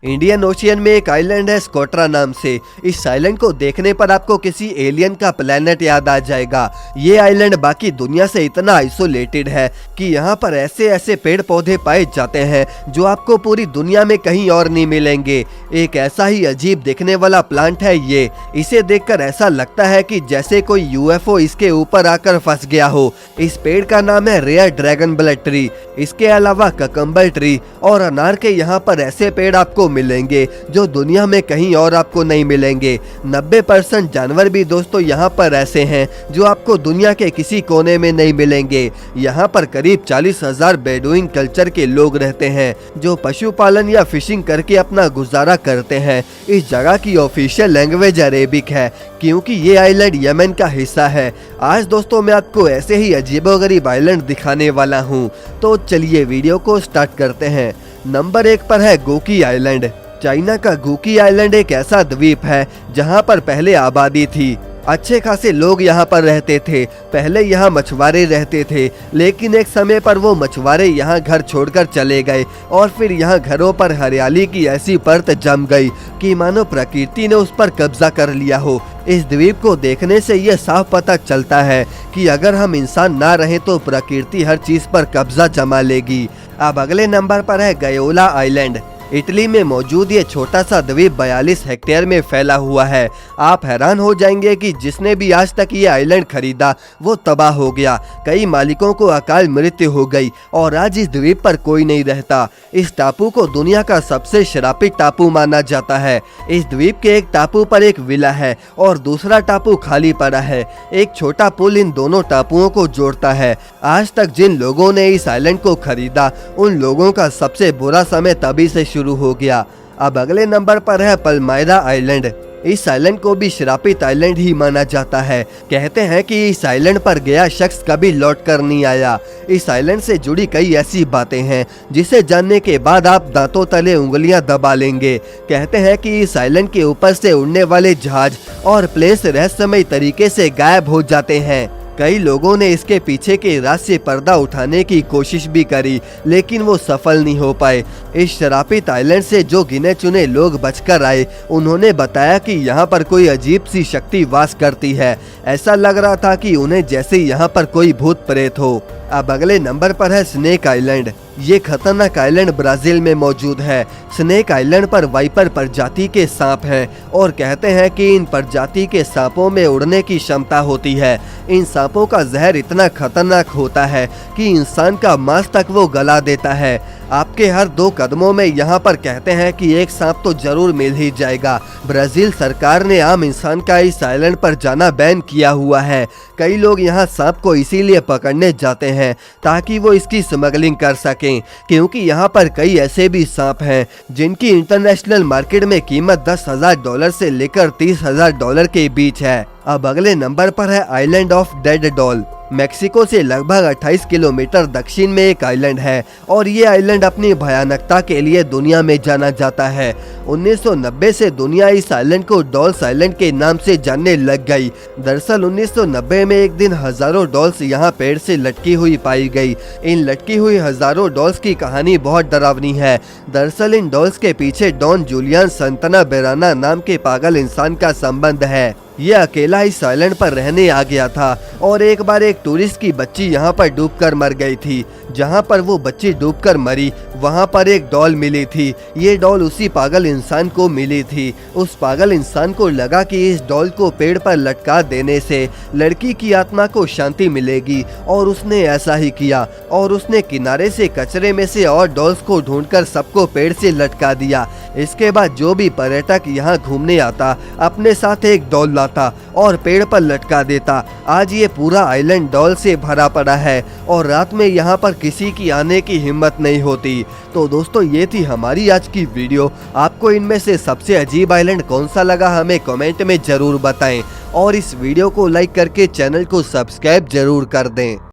Indian ocean में एक island है स्कोट्रा नाम से। इस आइलैंड को देखने पर आपको किसी एलियन का प्लेनेट याद आ जाएगा। ये आइलैंड बाकी दुनिया से इतना आइसोलेटेड है कि यहाँ पर ऐसे ऐसे पेड़ पौधे पाए जाते हैं जो आपको पूरी दुनिया में कहीं और नहीं मिलेंगे। एक ऐसा ही अजीब दिखने वाला प्लांट है ये। इसे देखकर ऐसा लगता है कि जैसे कोई यूएफओ इसके ऊपर आकर फंस गया हो। इस पेड़ का नाम है रेयर ड्रैगन ब्लड ट्री। इसके अलावा ककम्बर ट्री और अनार के यहाँ पर ऐसे पेड़ आपको मिलेंगे जो दुनिया में कहीं और आपको नहीं मिलेंगे। 90% जानवर भी दोस्तों यहाँ पर ऐसे हैं जो आपको दुनिया के किसी कोने में नहीं मिलेंगे। यहाँ पर करीब 40,000 बेडुइन कल्चर के लोग रहते हैं जो पशुपालन या फिशिंग करके अपना गुजारा करते हैं। इस जगह की ऑफिशियल लैंग्वेज अरेबिक है क्योंकि ये आइलैंड यमन का हिस्सा है। आज दोस्तों मैं आपको ऐसे ही अजीबोगरीब आइलैंड दिखाने वाला हूँ, तो चलिए वीडियो को स्टार्ट करते हैं। नंबर 1 पर है गोकी आइलैंड। चाइना का गोकी आइलैंड एक ऐसा द्वीप है जहाँ पर पहले आबादी थी। अच्छे खासे लोग यहाँ पर रहते थे। पहले यहाँ मछुआरे रहते थे, लेकिन एक समय पर वो मछुआरे यहाँ घर छोड़कर चले गए और फिर यहाँ घरों पर हरियाली की ऐसी परत जम गई कि मानो प्रकृति ने उस पर कब्जा कर लिया हो। इस द्वीप को देखने से यह साफ पता चलता है कि अगर हम इंसान ना रहे तो प्रकृति हर चीज पर कब्जा जमा लेगी। अब अगले नंबर पर है गयोला आइलैंड। इटली में मौजूद ये छोटा सा द्वीप 42 हेक्टेयर में फैला हुआ है। आप हैरान हो जाएंगे कि जिसने भी आज तक ये आइलैंड खरीदा वो तबाह हो गया। कई मालिकों को अकाल मृत्यु हो गई और आज इस द्वीप पर कोई नहीं रहता। इस टापू को दुनिया का सबसे श्रापित टापू माना जाता है। इस द्वीप के एक टापू पर एक विला है और दूसरा टापू खाली पड़ा है। एक छोटा पुल इन दोनों टापुओं को जोड़ता है। आज तक जिन लोगों ने इस आइलैंड को खरीदा उन लोगों का सबसे बुरा समय तभी से शुरू हो गया। अब अगले नंबर पर है पल्मायरा आइलैंड। इस आइलैंड को भी श्रापित आइलैंड ही माना जाता है। कहते हैं कि इस आइलैंड पर गया शख्स कभी लौट कर नहीं आया। इस आइलैंड से जुड़ी कई ऐसी बातें हैं जिसे जानने के बाद आप दांतों तले उंगलियां दबा लेंगे। कहते हैं कि इस आइलैंड के ऊपर से उड़ने वाले जहाज और प्लेन्स रहस्यमय तरीके से गायब हो जाते हैं। कई लोगों ने इसके पीछे के राज से पर्दा उठाने की कोशिश भी करी, लेकिन वो सफल नहीं हो पाए। इस श्रापित आइलैंड से जो गिने चुने लोग बचकर आए उन्होंने बताया कि यहाँ पर कोई अजीब सी शक्ति वास करती है। ऐसा लग रहा था कि उन्हें जैसे यहाँ पर कोई भूत प्रेत हो। अब अगले नंबर पर है स्नेक आइलैंड। ये खतरनाक आइलैंड ब्राजील में मौजूद है। स्नेक आइलैंड पर वाइपर प्रजाति के सांप हैं और कहते हैं कि इन प्रजाति के सांपों में उड़ने की क्षमता होती है। इन सांपों का जहर इतना खतरनाक होता है कि इंसान का मांस तक वो गला देता है। आपके हर 2 कदमों में यहाँ पर कहते हैं कि एक सांप तो जरूर मिल ही जाएगा। ब्राजील सरकार ने आम इंसान का इस आइलैंड पर जाना बैन किया हुआ है। कई लोग यहाँ सांप को इसीलिए पकड़ने जाते हैं ताकि वो इसकी स्मगलिंग कर सकें, क्योंकि यहाँ पर कई ऐसे भी सांप हैं जिनकी इंटरनेशनल मार्केट में कीमत $10,000 से लेकर $30,000 के बीच है। अब अगले नंबर पर है island of dead doll. Mexico से लगभग 28 किलोमीटर दक्षिण में एक आइलैंड है और ये आइलैंड अपनी भयानकता के लिए दुनिया में जाना जाता है। 1990 से दुनिया इस आइलैंड को डॉल्स आइलैंड के नाम से जानने लग गई। दरअसल 1990 में एक दिन हजारों डॉल्स यहाँ पेड़ से लटकी हुई पाई गई। इन लटकी हुई हजारों डॉल्स की कहानी बहुत डरावनी है। दरअसल इन डॉल्स के पीछे डॉन जूलियन संतना बेराना नाम के पागल इंसान का संबंध है। ये अकेला इस आइलैंड पर रहने आ गया था और एक बार एक टूरिस्ट की बच्ची यहाँ पर डूबकर मर गई थी। जहाँ पर वो बच्ची डूबकर मरी वहाँ पर एक डॉल मिली थी। ये डॉल उसी पागल इंसान को मिली थी। उस पागल इंसान को लगा कि इस डॉल को पेड़ पर लटका देने से लड़की की आत्मा को शांति मिलेगी और उसने ऐसा ही किया और उसने किनारे से कचरे में से और डॉल्स को ढूंढकर सबको पेड़ से लटका दिया। इसके बाद जो भी पर्यटक यहाँ घूमने आता अपने साथ एक डॉल लाता और पेड़ पर लटका देता। आज ये पूरा आइलैंड डॉल से भरा पड़ा है और रात में यहाँ पर किसी की आने की हिम्मत नहीं होती। तो दोस्तों ये थी हमारी आज की वीडियो। आपको इनमें से सबसे अजीब आइलैंड कौन सा लगा हमें कमेंट में जरूर बताएं और इस वीडियो को लाइक करके चैनल को सब्सक्राइब जरूर कर दें।